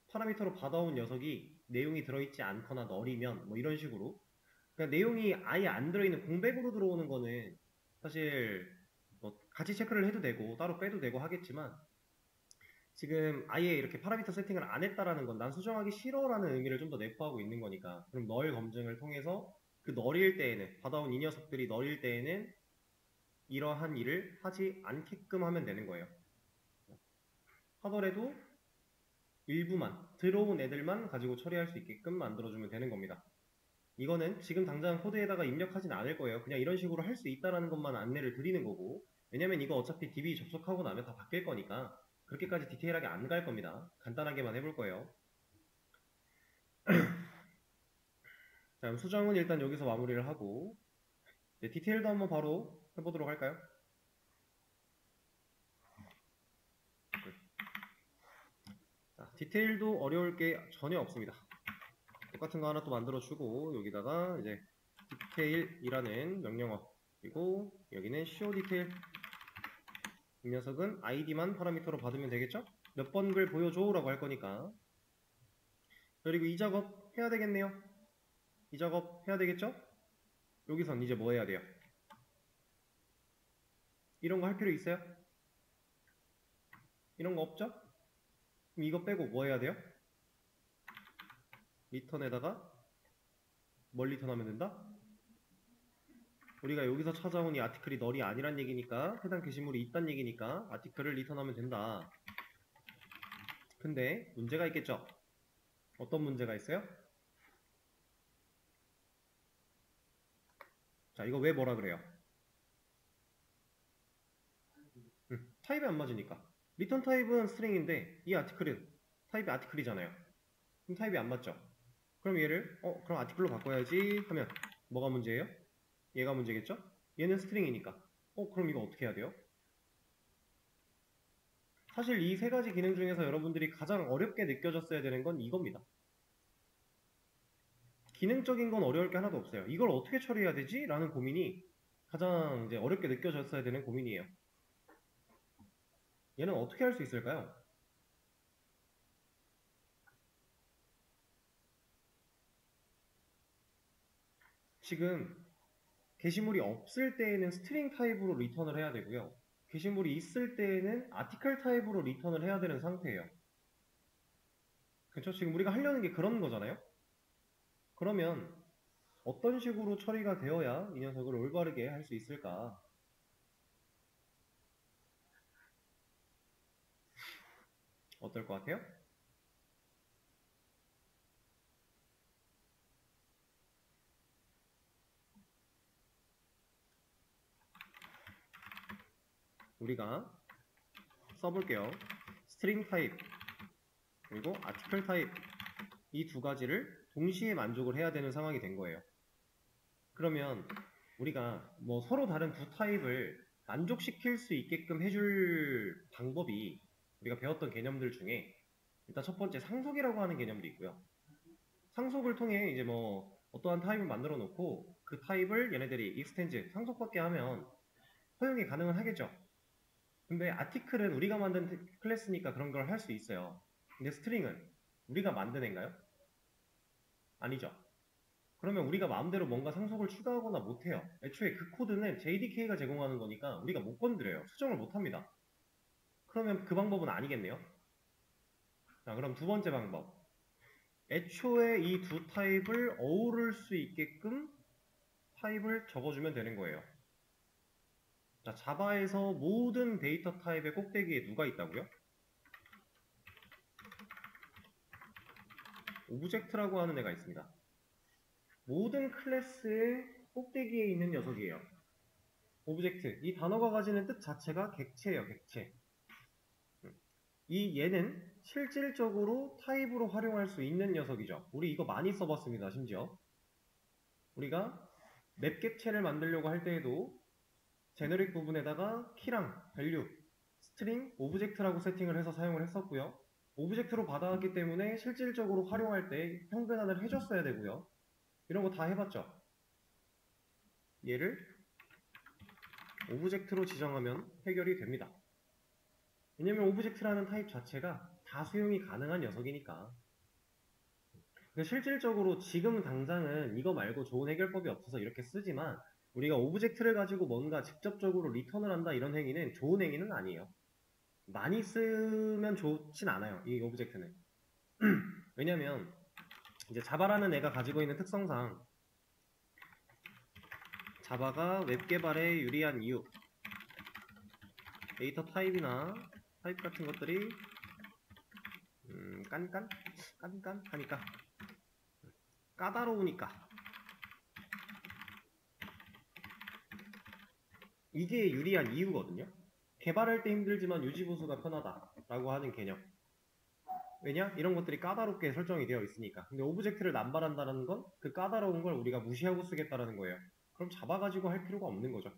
파라미터로 받아온 녀석이 내용이 들어있지 않거나 널이면 뭐 이런 식으로 그러니까 내용이 아예 안 들어있는 공백으로 들어오는 거는 사실 뭐 같이 체크를 해도 되고 따로 빼도 되고 하겠지만 지금 아예 이렇게 파라미터 세팅을 안 했다라는 건 난 수정하기 싫어라는 의미를 좀 더 내포하고 있는 거니까 그럼 널 검증을 통해서 그 널일 때에는 받아온 이 녀석들이 널일 때에는 이러한 일을 하지 않게끔 하면 되는 거예요. 하더라도 일부만 들어온 애들만 가지고 처리할 수 있게끔 만들어주면 되는 겁니다. 이거는 지금 당장 코드에다가 입력하진 않을 거예요. 그냥 이런 식으로 할 수 있다라는 것만 안내를 드리는 거고, 왜냐면 이거 어차피 DB 접속하고 나면 다 바뀔 거니까 그렇게까지 디테일하게 안 갈 겁니다. 간단하게만 해볼 거예요. 자, 그럼 수정은 일단 여기서 마무리를 하고, 이제 디테일도 한번 바로 해보도록 할까요? 자, 디테일도 어려울 게 전혀 없습니다. 똑같은 거 하나 또 만들어주고, 여기다가 이제 디테일이라는 명령어, 그리고 여기는 show detail. 이 녀석은 id만 파라미터로 받으면 되겠죠? 몇 번 글 보여줘 라고 할 거니까. 그리고 이 작업 해야 되겠네요. 이 작업 해야 되겠죠? 여기선 이제 뭐 해야 돼요? 이런 거 할 필요 있어요? 이런 거 없죠? 그럼 이거 빼고 뭐 해야 돼요? 리턴에다가 뭘 리턴하면 된다? 우리가 여기서 찾아온 이 아티클이 널이 아니란 얘기니까, 해당 게시물이 있단 얘기니까 아티클을 리턴하면 된다. 근데 문제가 있겠죠? 어떤 문제가 있어요? 자, 이거 왜 뭐라 그래요? 타입이 안 맞으니까. 리턴 타입은 스트링인데 이 아티클은 타입이 아티클이잖아요. 그럼 타입이 안 맞죠? 그럼 얘를 그럼 아티클로 바꿔야지 하면 뭐가 문제예요? 얘가 문제겠죠? 얘는 스트링이니까. 그럼 이거 어떻게 해야 돼요? 사실 이 세 가지 기능 중에서 여러분들이 가장 어렵게 느껴졌어야 되는 건 이겁니다. 기능적인 건 어려울 게 하나도 없어요. 이걸 어떻게 처리해야 되지? 라는 고민이 가장 이제 어렵게 느껴졌어야 되는 고민이에요. 얘는 어떻게 할 수 있을까요? 지금 게시물이 없을 때에는 스트링 타입으로 리턴을 해야 되고요. 게시물이 있을 때에는 아티클 타입으로 리턴을 해야 되는 상태예요. 그렇죠? 지금 우리가 하려는 게 그런 거잖아요? 그러면 어떤 식으로 처리가 되어야 이 녀석을 올바르게 할 수 있을까? 어떨 것 같아요? 우리가 써볼게요. 스트링 타입 그리고 아티클 타입 이 두 가지를 동시에 만족을 해야 되는 상황이 된 거예요. 그러면 우리가 뭐 서로 다른 두 타입을 만족시킬 수 있게끔 해줄 방법이 우리가 배웠던 개념들 중에 일단 첫 번째 상속이라고 하는 개념도 있고요. 상속을 통해 이제 뭐 어떠한 타입을 만들어 놓고 그 타입을 얘네들이 익스텐즈 상속받게 하면 허용이 가능은 하겠죠. 근데 아티클은 우리가 만든 클래스니까 그런 걸 할 수 있어요. 근데 스트링은 우리가 만든 애인가요? 아니죠. 그러면 우리가 마음대로 뭔가 상속을 추가하거나 못해요. 애초에 그 코드는 JDK가 제공하는 거니까 우리가 못 건드려요. 수정을 못합니다. 그러면 그 방법은 아니겠네요. 자, 그럼 두 번째 방법. 애초에 이 두 타입을 어우를 수 있게끔 타입을 적어주면 되는 거예요. 자, 자바에서 모든 데이터 타입의 꼭대기에 누가 있다고요? 오브젝트라고 하는 애가 있습니다. 모든 클래스의 꼭대기에 있는 녀석이에요. 오브젝트. 이 단어가 가지는 뜻 자체가 객체예요, 객체. 이 얘는 실질적으로 타입으로 활용할 수 있는 녀석이죠. 우리 이거 많이 써봤습니다, 심지어. 우리가 맵 객체를 만들려고 할 때에도 제너릭 부분에다가 키랑 밸류, 스트링, 오브젝트라고 세팅을 해서 사용을 했었고요. 오브젝트로 받아왔기 때문에 실질적으로 활용할 때 평변환을 해줬어야 되고요. 이런 거 다 해봤죠. 얘를 오브젝트로 지정하면 해결이 됩니다. 왜냐면 오브젝트라는 타입 자체가 다 수용이 가능한 녀석이니까. 근데 실질적으로 지금 당장은 이거 말고 좋은 해결법이 없어서 이렇게 쓰지만 우리가 오브젝트를 가지고 뭔가 직접적으로 리턴을 한다 이런 행위는 좋은 행위는 아니에요. 많이 쓰면 좋진 않아요, 이 오브젝트는. 왜냐면 이제 자바라는 애가 가지고 있는 특성상 자바가 웹 개발에 유리한 이유, 데이터 타입이나 타입 같은 것들이 깐깐하니까, 까다로우니까 이게 유리한 이유거든요. 개발할 때 힘들지만 유지보수가 편하다라고 하는 개념. 왜냐? 이런 것들이 까다롭게 설정이 되어 있으니까. 근데 오브젝트를 남발한다는 건 그 까다로운 걸 우리가 무시하고 쓰겠다라는 거예요. 그럼 잡아가지고 할 필요가 없는 거죠.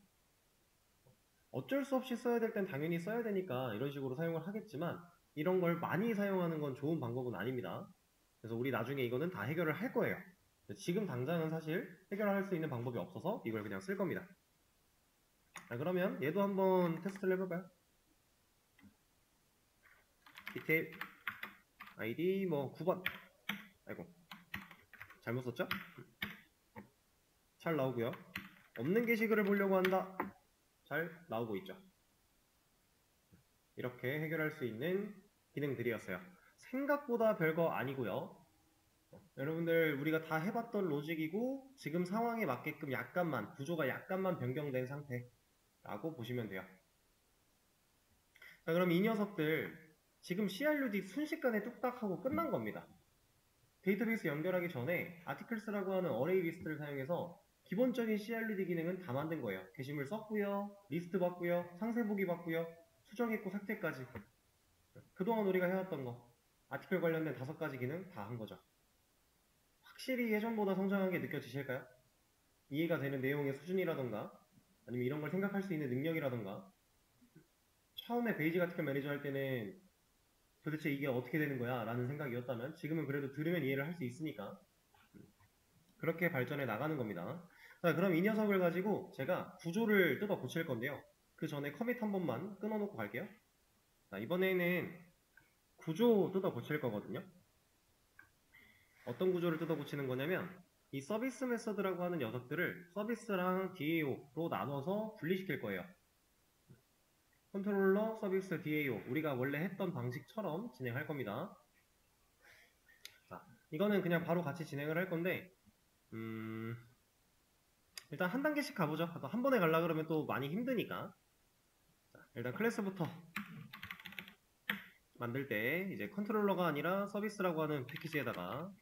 어쩔 수 없이 써야 될 땐 당연히 써야 되니까 이런 식으로 사용을 하겠지만 이런 걸 많이 사용하는 건 좋은 방법은 아닙니다. 그래서 우리 나중에 이거는 다 해결을 할 거예요. 지금 당장은 사실 해결할 수 있는 방법이 없어서 이걸 그냥 쓸 겁니다. 자, 그러면 얘도 한번 테스트를 해볼까요? 디테일 아이디 뭐 9번. 아이고 잘못 썼죠? 잘 나오고요. 없는 게시글을 보려고 한다. 잘 나오고 있죠. 이렇게 해결할 수 있는 기능들이었어요. 생각보다 별거 아니고요. 여러분들 우리가 다 해봤던 로직이고 지금 상황에 맞게끔 약간만 구조가 약간만 변경된 상태라고 보시면 돼요. 자, 그럼 이 녀석들 지금 CRUD 순식간에 뚝딱 하고 끝난 겁니다. 데이터베이스 연결하기 전에 아티클스라고 하는 어레이 리스트를 사용해서 기본적인 CRUD 기능은 다 만든 거예요. 게시물 썼고요, 리스트 봤고요, 상세 보기 봤고요, 수정했고 삭제까지. 그동안 우리가 해왔던 거 아티클 관련된 5가지 기능 다 한 거죠. 확실히 예전보다 성장한 게 느껴지실까요? 이해가 되는 내용의 수준이라던가 아니면 이런 걸 생각할 수 있는 능력이라던가. 처음에 베이직 아티클 매니저 할 때는 도대체 이게 어떻게 되는 거야 라는 생각이었다면 지금은 그래도 들으면 이해를 할 수 있으니까 그렇게 발전해 나가는 겁니다. 자, 그럼 이 녀석을 가지고 제가 구조를 뜯어 고칠 건데요. 그 전에 커밋 한 번만 끊어놓고 갈게요. 자, 이번에는 구조 뜯어 고칠 거거든요. 어떤 구조를 뜯어 고치는 거냐면 이 서비스 메서드라고 하는 녀석들을 서비스랑 DAO로 나눠서 분리시킬 거예요. 컨트롤러, 서비스, DAO 우리가 원래 했던 방식처럼 진행할 겁니다. 자, 이거는 그냥 바로 같이 진행을 할 건데 일단 한 단계씩 가보죠. 한 번에 가려고 그러면 또 많이 힘드니까. 자, 일단 클래스부터 만들 때 이제 컨트롤러가 아니라 서비스라고 하는 패키지에다가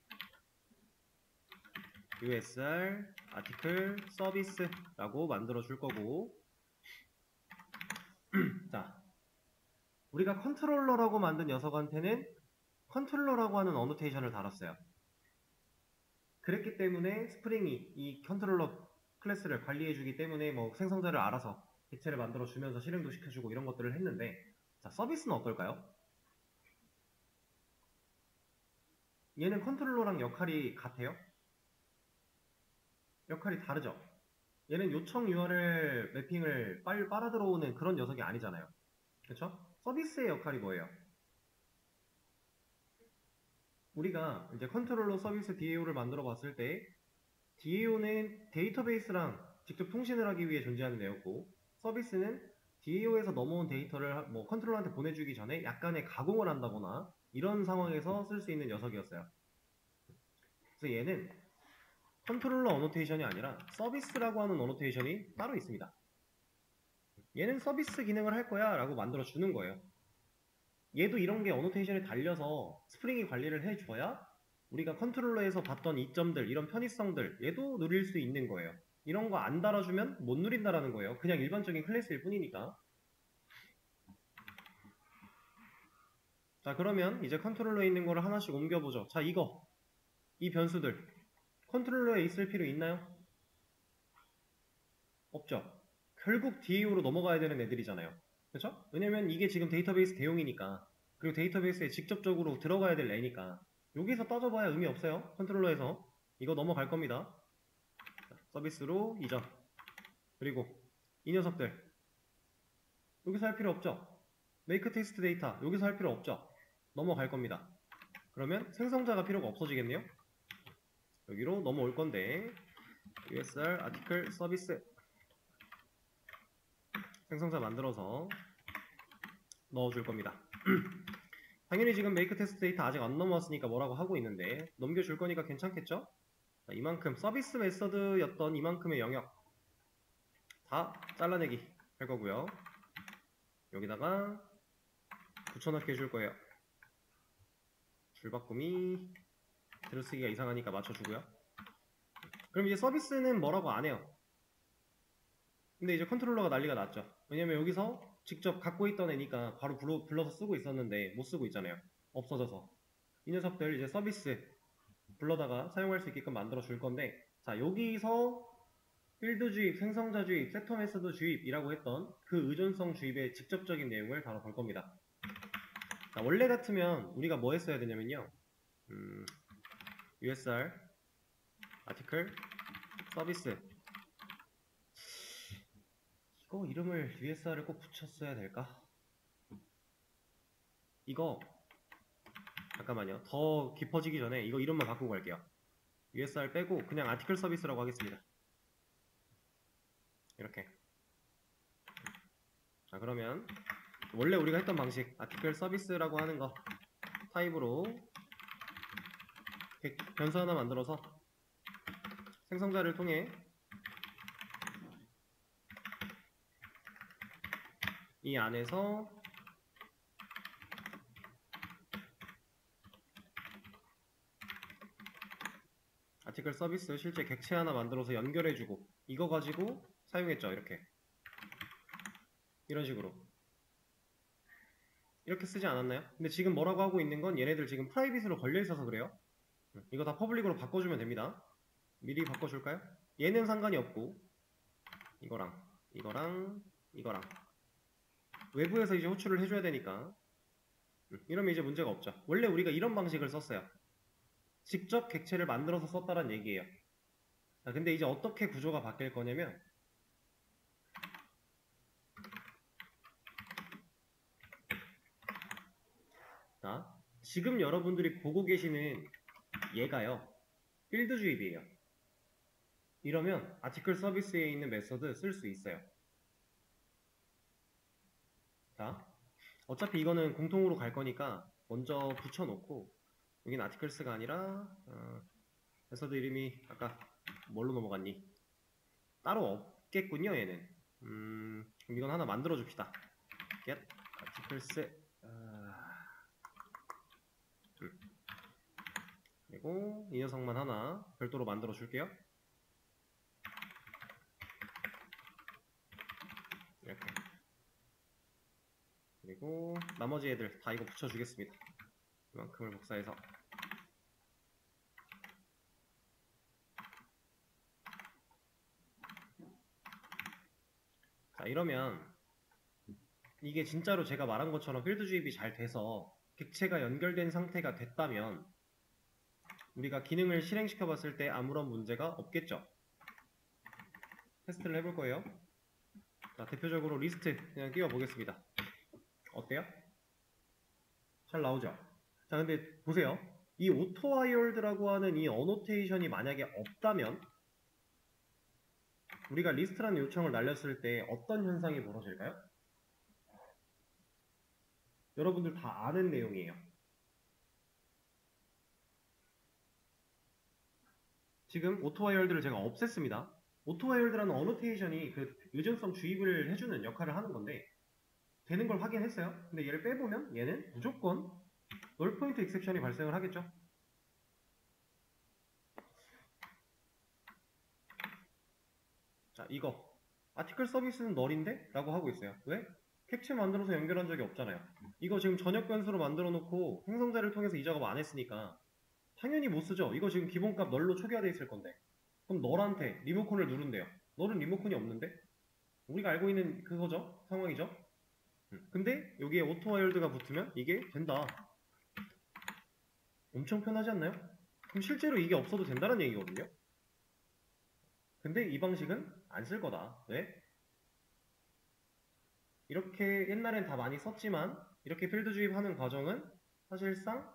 USR 아티클 서비스라고 만들어 줄 거고 자, 우리가 컨트롤러라고 만든 녀석한테는 컨트롤러라고 하는 어노테이션을 달았어요. 그랬기 때문에 스프링이 이 컨트롤러 클래스를 관리해주기 때문에 뭐 생성자를 알아서 객체를 만들어주면서 실행도 시켜주고 이런 것들을 했는데 자, 서비스는 어떨까요? 얘는 컨트롤러랑 역할이 같아요? 역할이 다르죠? 얘는 요청 URL 매핑을 빨아 들어오는 그런 녀석이 아니잖아요. 그렇죠? 서비스의 역할이 뭐예요? 우리가 이제 컨트롤러 서비스 DAO를 만들어 봤을 때 DAO는 데이터베이스랑 직접 통신을 하기 위해 존재하는 애였고 서비스는 DAO에서 넘어온 데이터를 뭐 컨트롤러한테 보내주기 전에 약간의 가공을 한다거나 이런 상황에서 쓸 수 있는 녀석이었어요. 그래서 얘는 컨트롤러 어노테이션이 아니라 서비스라고 하는 어노테이션이 따로 있습니다. 얘는 서비스 기능을 할 거야 라고 만들어 주는 거예요. 얘도 이런 게 어노테이션에 달려서 스프링이 관리를 해줘야 우리가 컨트롤러에서 봤던 이점들, 이런 편의성들 얘도 누릴 수 있는 거예요. 이런 거 안 달아주면 못 누린다라는 거예요. 그냥 일반적인 클래스일 뿐이니까. 자, 그러면 이제 컨트롤러에 있는 거를 하나씩 옮겨보죠. 자, 이 변수들 컨트롤러에 있을 필요 있나요? 없죠. 결국 DAO로 넘어가야 되는 애들이잖아요. 그렇죠? 왜냐면 이게 지금 데이터베이스 대용이니까 그리고 데이터베이스에 직접적으로 들어가야 될 애니까 여기서 따져봐야 의미 없어요. 컨트롤러에서 이거 넘어갈 겁니다. 자, 서비스로 이전 그리고 이 녀석들 여기서 할 필요 없죠. 메이크 테스트 데이터 여기서 할 필요 없죠. 넘어갈 겁니다. 그러면 생성자가 필요가 없어지겠네요. 여기로 넘어올 건데 USR 아티클 서비스 생성자 만들어서 넣어줄 겁니다. 당연히 지금 메이크 테스트 데이터 아직 안 넘어왔으니까 뭐라고 하고 있는데 넘겨줄 거니까 괜찮겠죠? 자, 이만큼 서비스 메서드였던 이만큼의 영역 다 잘라내기 할 거고요. 여기다가 붙여넣기 해줄 거예요. 줄바꿈이 들어쓰기가 이상하니까 맞춰주고요. 그럼 이제 서비스는 뭐라고 안 해요. 근데 이제 컨트롤러가 난리가 났죠. 왜냐면 여기서 직접 갖고 있던 애니까 바로 불러서 쓰고 있었는데 못 쓰고 있잖아요. 없어져서. 이 녀석들 이제 서비스 불러다가 사용할 수 있게끔 만들어 줄 건데, 자, 여기서 필드 주입, 생성자 주입, 세터 메서드 주입이라고 했던 그 의존성 주입의 직접적인 내용을 다뤄볼 겁니다. 자, 원래 같으면 우리가 뭐 했어야 되냐면요. USR, 아티클, 서비스. 이거 이름을 USR을 꼭 붙였어야 될까? 이거 잠깐만요. 더 깊어지기 전에 이거 이름만 바꾸고 갈게요. USR 빼고 그냥 아티클 서비스라고 하겠습니다. 이렇게. 자, 그러면 원래 우리가 했던 방식 아티클 서비스라고 하는 거 타입으로 변수 하나 만들어서 생성자를 통해 이 안에서 아티클 서비스 실제 객체 하나 만들어서 연결해주고 이거 가지고 사용했죠. 이런 식으로 이렇게 쓰지 않았나요? 근데 지금 뭐라고 하고 있는 건 얘네들 지금 프라이빗으로 걸려있어서 그래요. 이거 다 퍼블릭으로 바꿔주면 됩니다. 미리 바꿔줄까요? 얘는 상관이 없고 이거랑 외부에서 이제 호출을 해줘야 되니까 이러면 이제 문제가 없죠. 원래 우리가 이런 방식을 썼어요. 직접 객체를 만들어서 썼다란 얘기예요. 자, 근데 이제 어떻게 구조가 바뀔 거냐면 자, 지금 여러분들이 보고 계시는 얘가요. 필드 주입이에요. 이러면 아티클 서비스에 있는 메서드 쓸 수 있어요. 자, 어차피 이거는 공통으로 갈 거니까 먼저 붙여놓고 여긴 아티클스가 아니라 메서드 이름이 아까 뭘로 넘어갔니? 따로 없겠군요, 얘는. 그럼 이건 하나 만들어 줍시다. get articles 그리고 이 녀석만 하나 별도로 만들어 줄게요. 이렇게. 그리고 나머지 애들 다 이거 붙여주겠습니다. 이만큼을 복사해서. 자, 이러면 이게 진짜로 제가 말한 것처럼 필드 주입이 잘 돼서 객체가 연결된 상태가 됐다면 우리가 기능을 실행시켜 봤을 때 아무런 문제가 없겠죠. 테스트를 해볼 거예요. 자, 대표적으로 리스트 그냥 띄워 보겠습니다. 어때요? 잘 나오죠? 자, 근데 보세요. 이 오토와이얼드라고 하는 이 어노테이션이 만약에 없다면 우리가 리스트라는 요청을 날렸을 때 어떤 현상이 벌어질까요? 여러분들 다 아는 내용이에요. 지금 오토와이얼드를 제가 없앴습니다. 오토와이얼드라는 어노테이션이 그 의존성 주입을 해주는 역할을 하는 건데 되는 걸 확인했어요. 근데 얘를 빼보면 얘는 무조건 널 포인트 익셉션이 발생을 하겠죠. 자, 이거 아티클 서비스는 널인데? 라고 하고 있어요. 왜? 캡체 만들어서 연결한 적이 없잖아요. 이거 지금 전역 변수로 만들어 놓고 생성자를 통해서 이 작업 안 했으니까 당연히 못 쓰죠. 이거 지금 기본값 널로 초기화되어 있을 건데 그럼 널한테 리모컨을 누른대요. 널은 리모컨이 없는데? 우리가 알고 있는 그거죠? 상황이죠? 근데 여기에 오토와이얼드가 붙으면 이게 된다. 엄청 편하지 않나요? 그럼 실제로 이게 없어도 된다는 얘기거든요. 근데 이 방식은 안 쓸 거다. 왜? 이렇게 옛날엔 다 많이 썼지만 이렇게 필드 주입하는 과정은 사실상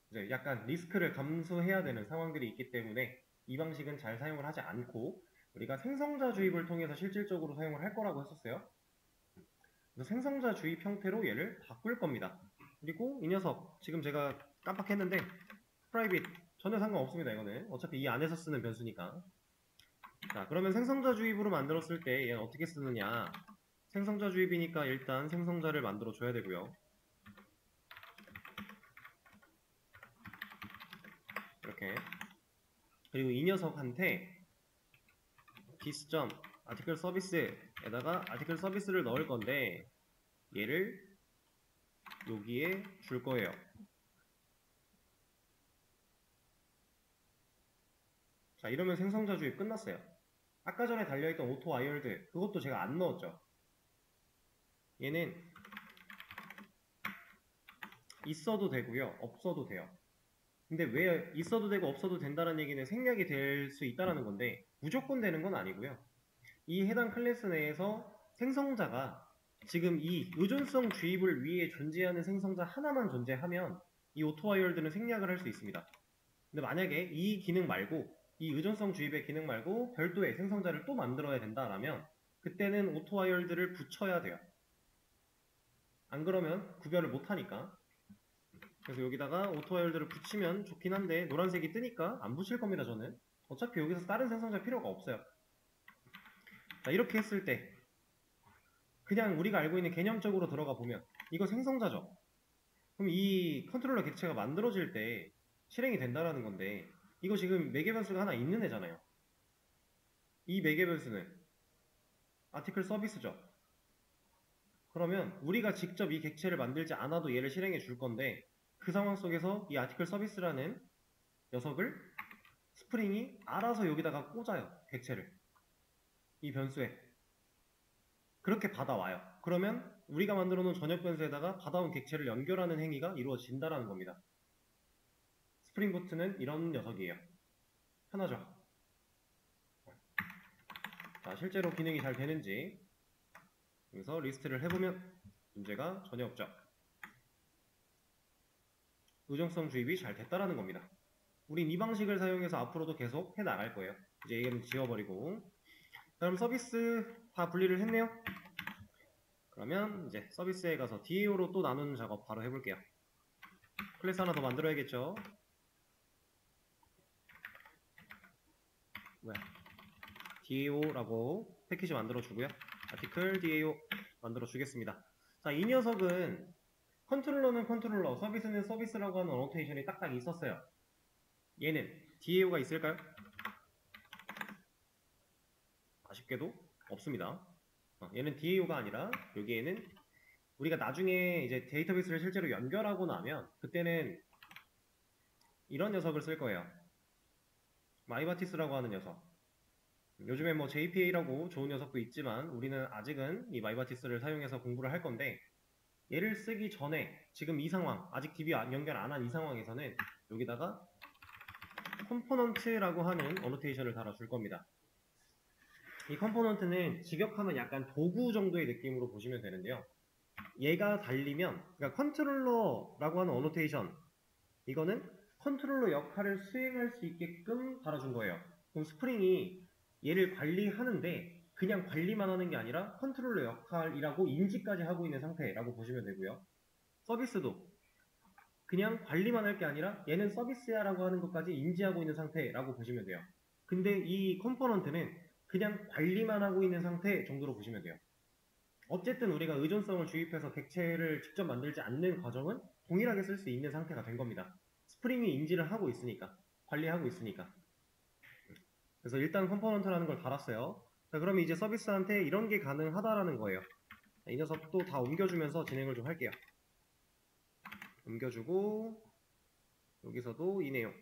이제 약간 리스크를 감수해야 되는 상황들이 있기 때문에 이 방식은 잘 사용을 하지 않고 우리가 생성자 주입을 통해서 실질적으로 사용을 할 거라고 했었어요. 그래서 생성자 주입 형태로 얘를 바꿀 겁니다. 그리고 이 녀석 지금 제가 깜빡했는데 프라이빗 전혀 상관없습니다. 이거는 어차피 이 안에서 쓰는 변수니까. 자, 그러면 생성자 주입으로 만들었을 때 얘는 어떻게 쓰느냐? 생성자 주입이니까 일단 생성자를 만들어 줘야 되고요. 이렇게. 그리고 이 녀석한테 디스 점 아티클 서비스에다가 아티클 서비스를 넣을 건데 얘를 여기에 줄 거예요. 자, 이러면 생성자 주입 끝났어요. 아까 전에 달려있던 오토 와이어드 그것도 제가 안 넣었죠. 얘는 있어도 되고요, 없어도 돼요. 근데 왜 있어도 되고 없어도 된다는 얘기는 생략이 될 수 있다는 건데 무조건 되는 건 아니고요. 이 해당 클래스 내에서 생성자가 지금 이 의존성 주입을 위해 존재하는 생성자 하나만 존재하면 이 오토와이어드는 생략을 할 수 있습니다. 근데 만약에 이 기능 말고 이 의존성 주입의 기능 말고 별도의 생성자를 또 만들어야 된다라면 그때는 오토와이어드를 붙여야 돼요. 안 그러면 구별을 못하니까. 그래서 여기다가 오토와이어드를 붙이면 좋긴 한데 노란색이 뜨니까 안 붙일 겁니다. 저는 어차피 여기서 다른 생성자 필요가 없어요. 자, 이렇게 했을 때 그냥 우리가 알고 있는 개념적으로 들어가 보면 이거 생성자죠. 그럼 이 컨트롤러 객체가 만들어질 때 실행이 된다라는 건데 이거 지금 매개 변수가 하나 있는 애잖아요. 이 매개 변수는 아티클 서비스죠. 그러면 우리가 직접 이 객체를 만들지 않아도 얘를 실행해 줄 건데 그 상황 속에서 이 아티클 서비스라는 녀석을 스프링이 알아서 여기다가 꽂아요. 객체를. 이 변수에. 그렇게 받아와요. 그러면 우리가 만들어 놓은 전역 변수에다가 받아온 객체를 연결하는 행위가 이루어진다라는 겁니다. 스프링 보트는 이런 녀석이에요. 편하죠? 자, 실제로 기능이 잘 되는지 여기서 리스트를 해보면 문제가 전혀 없죠. 의존성 주입이 잘 됐다라는 겁니다. 우린 이 방식을 사용해서 앞으로도 계속 해나갈 거예요. 이제 얘는 지워버리고. 그럼 서비스 다 분리를 했네요. 그러면 이제 서비스에 가서 DAO로 또 나누는 작업 바로 해볼게요. 클래스 하나 더 만들어야겠죠. 뭐야? DAO라고 패키지 만들어 주고요. 아티클 DAO 만들어 주겠습니다. 자, 이 녀석은 컨트롤러는 컨트롤러, 서비스는 서비스라고 하는 어노테이션이 딱딱 있었어요. 얘는 DAO가 있을까요? 아쉽게도 없습니다. 얘는 DAO가 아니라 여기에는 우리가 나중에 이제 데이터베이스를 실제로 연결하고 나면 그때는 이런 녀석을 쓸 거예요. 마이바티스라고 하는 녀석. 요즘에 뭐 JPA라고 좋은 녀석도 있지만 우리는 아직은 이 마이바티스를 사용해서 공부를 할 건데 얘를 쓰기 전에 지금 이 상황, 아직 DB 연결 안 한 이 상황에서는 여기다가 컴포넌트라고 하는 어노테이션을 달아줄 겁니다. 이 컴포넌트는 직역하면 약간 도구 정도의 느낌으로 보시면 되는데요. 얘가 달리면, 그러니까 컨트롤러라고 하는 어노테이션, 이거는 컨트롤러 역할을 수행할 수 있게끔 달아준 거예요. 그럼 스프링이 얘를 관리하는데 그냥 관리만 하는 게 아니라 컨트롤러 역할이라고 인지까지 하고 있는 상태라고 보시면 되고요. 서비스도 그냥 관리만 할 게 아니라 얘는 서비스야 라고 하는 것까지 인지하고 있는 상태라고 보시면 돼요. 근데 이 컴포넌트는 그냥 관리만 하고 있는 상태 정도로 보시면 돼요. 어쨌든 우리가 의존성을 주입해서 객체를 직접 만들지 않는 과정은 동일하게 쓸 수 있는 상태가 된 겁니다. 스프링이 인지를 하고 있으니까, 관리하고 있으니까. 그래서 일단 컴포넌트라는 걸 달았어요. 자, 그럼 이제 서비스한테 이런 게 가능하다라는 거예요. 자, 이 녀석도 다 옮겨주면서 진행을 좀 할게요. 옮겨주고 여기서도 이 내용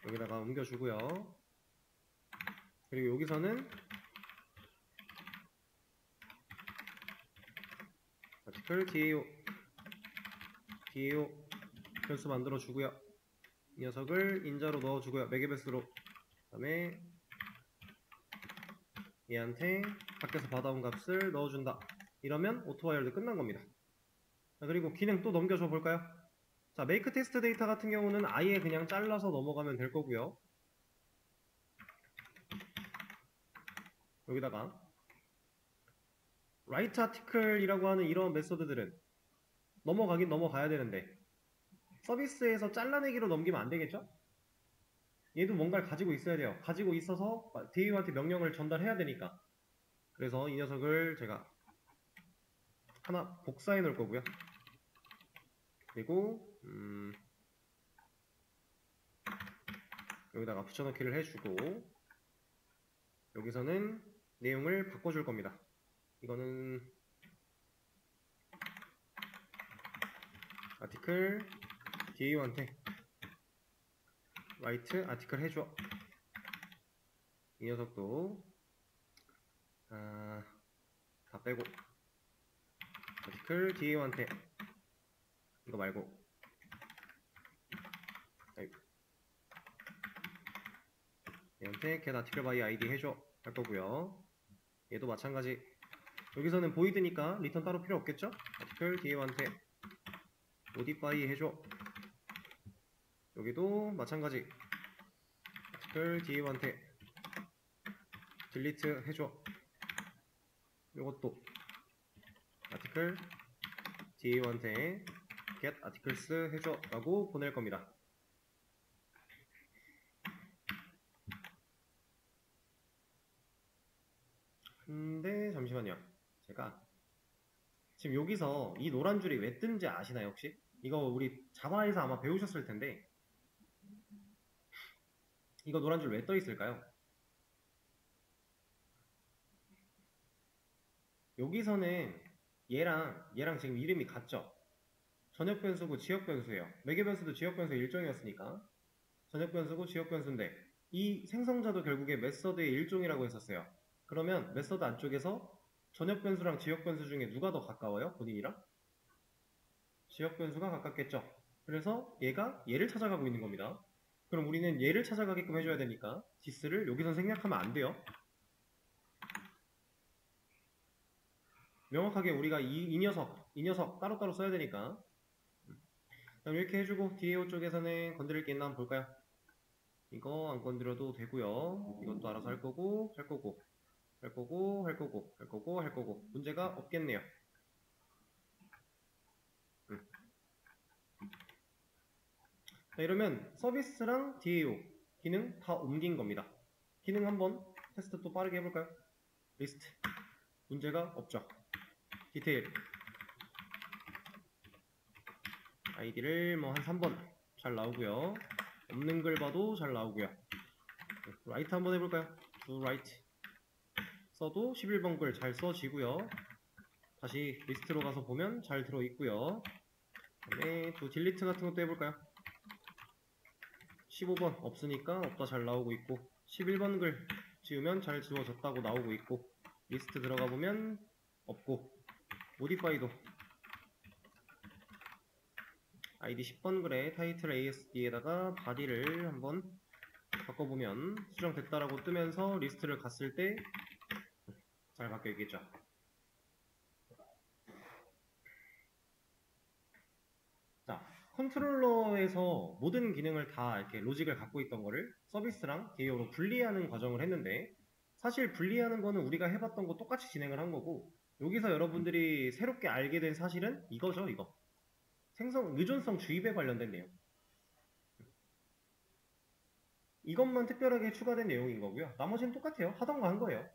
여기다가 옮겨주고요. 그리고 여기서는 아티클 DAO 변수 만들어주고요. 이 녀석을 인자로 넣어주고요. 매개변수로. 그 다음에 얘한테 밖에서 받아온 값을 넣어준다. 이러면 오토와이어드 끝난 겁니다. 자, 그리고 기능 또 넘겨줘 볼까요? 자, make test 데이터 같은 경우는 아예 그냥 잘라서 넘어가면 될 거고요. 여기다가 write article이라고 하는 이런 메소드들은 넘어가긴 넘어가야 되는데 서비스에서 잘라내기로 넘기면 안 되겠죠? 얘도 뭔가를 가지고 있어야 돼요. 가지고 있어서 DAO한테 명령을 전달해야 되니까. 그래서 이 녀석을 제가 하나 복사해 놓을 거고요. 그리고 여기다가 붙여넣기를 해주고 여기서는 내용을 바꿔줄 겁니다. 이거는 아티클 DA한테 write 아티클 해줘. 이 녀석도 다 빼고 아티클 DA한테 이거 말고 얘한테 get article by id 해줘 할 거고요. 얘도 마찬가지. 여기서는 보이드니까 리턴 따로 필요 없겠죠? article DA한테 modify 해줘. 여기도 마찬가지. article DA한테 delete 해줘. 요것도 article DA한테 get articles 해줘 라고 보낼 겁니다. 근데 잠시만요. 제가 지금 여기서 이 노란 줄이 왜 뜬지 아시나요 혹시? 이거 우리 자바에서 아마 배우셨을 텐데 이거 노란 줄 왜 떠 있을까요? 여기서는 얘랑 지금 이름이 같죠? 전역 변수고 지역 변수예요. 매개 변수도 지역 변수의 일종이었으니까 전역 변수고 지역 변수인데 이 생성자도 결국에 메서드의 일종이라고 했었어요. 그러면 메서드 안쪽에서 전역 변수랑 지역 변수 중에 누가 더 가까워요? 본인이랑? 지역 변수가 가깝겠죠. 그래서 얘가 얘를 찾아가고 있는 겁니다. 그럼 우리는 얘를 찾아가게끔 해줘야 되니까 디스를 여기서 생략하면 안 돼요. 명확하게 우리가 이 녀석 따로따로 써야 되니까 그럼 이렇게 해주고 DAO 쪽에서는 건드릴 게 있나 한번 볼까요? 이거 안 건드려도 되고요. 이것도 알아서 할 거고 문제가 없겠네요. 자, 이러면 서비스랑 DAO 기능 다 옮긴 겁니다. 기능 한번 테스트 또 빠르게 해볼까요? 리스트 문제가 없죠. 디테일 아이디를 뭐 한 3번 잘 나오고요. 없는 글 봐도 잘 나오고요. 라이트 한번 해볼까요? to write 써도 11번 글 잘 써지고요. 다시 리스트로 가서 보면 잘 들어있고요. 그다음에 to delete 같은 것도 해볼까요? 15번 없으니까 없다 잘 나오고 있고 11번 글 지우면 잘 지워졌다고 나오고 있고 리스트 들어가 보면 없고 modify도 id 10번 글에 타이틀 ASD에다가 body를 한번 바꿔보면 수정됐다라고 뜨면서 리스트를 갔을 때 잘 바뀌어 있겠죠. 자, 컨트롤러에서 모든 기능을 다 이렇게 로직을 갖고 있던 거를 서비스랑 DAO로 분리하는 과정을 했는데 사실 분리하는 거는 우리가 해봤던 거 똑같이 진행을 한 거고 여기서 여러분들이 새롭게 알게 된 사실은 이거죠, 이거. 의존성 주입에 관련된 내용. 이것만 특별하게 추가된 내용인 거고요. 나머지는 똑같아요. 하던 거 한 거예요.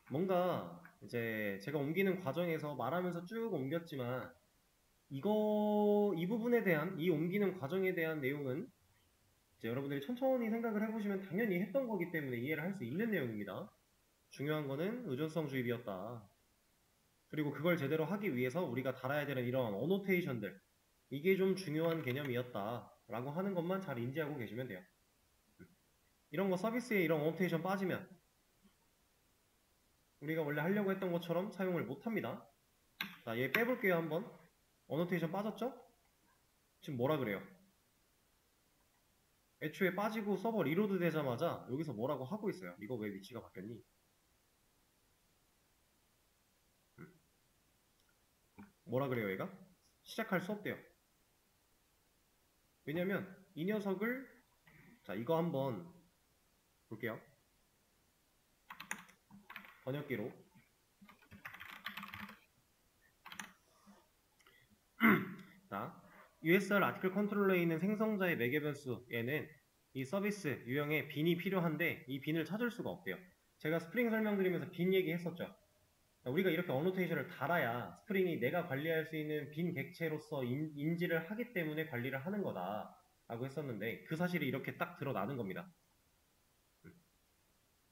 뭔가 이제 제가 옮기는 과정에서 말하면서 쭉 옮겼지만 이 부분에 대한 이 옮기는 과정에 대한 내용은 이제 여러분들이 천천히 생각을 해보시면 당연히 했던 거기 때문에 이해를 할 수 있는 내용입니다. 중요한 거는 의존성 주입이었다. 그리고 그걸 제대로 하기 위해서 우리가 달아야 되는 이런 어노테이션들 이게 좀 중요한 개념이었다 라고 하는 것만 잘 인지하고 계시면 돼요. 이런 거 서비스에 이런 어노테이션 빠지면 우리가 원래 하려고 했던 것처럼 사용을 못합니다. 자, 얘 빼볼게요 한번. 어노테이션 빠졌죠? 지금 뭐라 그래요? 애초에 빠지고 서버 리로드 되자마자 여기서 뭐라고 하고 있어요. 이거 왜 위치가 바뀌었니? 뭐라 그래요 얘가? 시작할 수 없대요. 왜냐면 이 녀석을 자 이거 한번 볼게요. 번역기로 자 USR 아티클 컨트롤러에 있는 생성자의 매개 변수에는 이 서비스 유형에 빈이 필요한데 이 빈을 찾을 수가 없대요. 제가 스프링 설명드리면서 빈 얘기 했었죠. 우리가 이렇게 어노테이션을 달아야 스프링이 내가 관리할 수 있는 빈 객체로서 인지를 하기 때문에 관리를 하는 거다 라고 했었는데 그 사실이 이렇게 딱 드러나는 겁니다.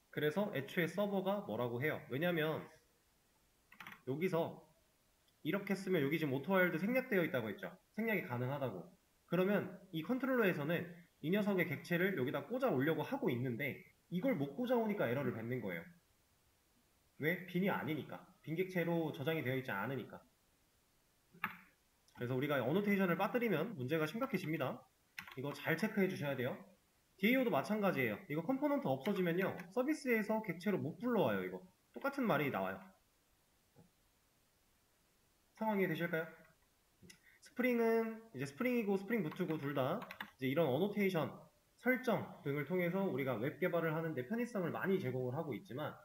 그래서 애초에 서버가 뭐라고 해요? 왜냐면 여기서 이렇게 쓰면 여기 지금 오토와일드 생략되어 있다고 했죠. 생략이 가능하다고. 그러면 이 컨트롤러에서는 이 녀석의 객체를 여기다 꽂아 오려고 하고 있는데 이걸 못 꽂아 오니까 에러를 뱉는 거예요. 왜? 빈이 아니니까. 빈 객체로 저장이 되어 있지 않으니까. 그래서 우리가 어노테이션을 빠뜨리면 문제가 심각해집니다. 이거 잘 체크해 주셔야 돼요. DAO도 마찬가지예요. 이거 컴포넌트 없어지면요. 서비스에서 객체로 못 불러와요. 이거. 똑같은 말이 나와요. 상황 이해되실까요? 스프링은 이제 스프링이고 스프링 부트고 둘 다 이제 이런 어노테이션 설정 등을 통해서 우리가 웹 개발을 하는데 편의성을 많이 제공을 하고 있지만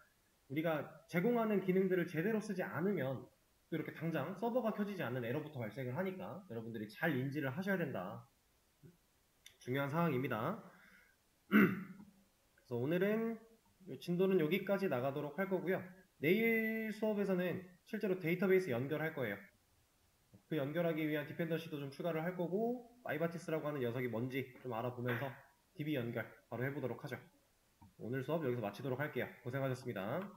우리가 제공하는 기능들을 제대로 쓰지 않으면 또 이렇게 당장 서버가 켜지지 않는 에러부터 발생을 하니까 여러분들이 잘 인지를 하셔야 된다. 중요한 사항입니다. 그래서 오늘은 진도는 여기까지 나가도록 할 거고요. 내일 수업에서는 실제로 데이터베이스 연결할 거예요. 그 연결하기 위한 디펜던시도 좀 추가를 할 거고 마이바티스라고 하는 녀석이 뭔지 좀 알아보면서 DB 연결 바로 해보도록 하죠. 오늘 수업 여기서 마치도록 할게요. 고생하셨습니다.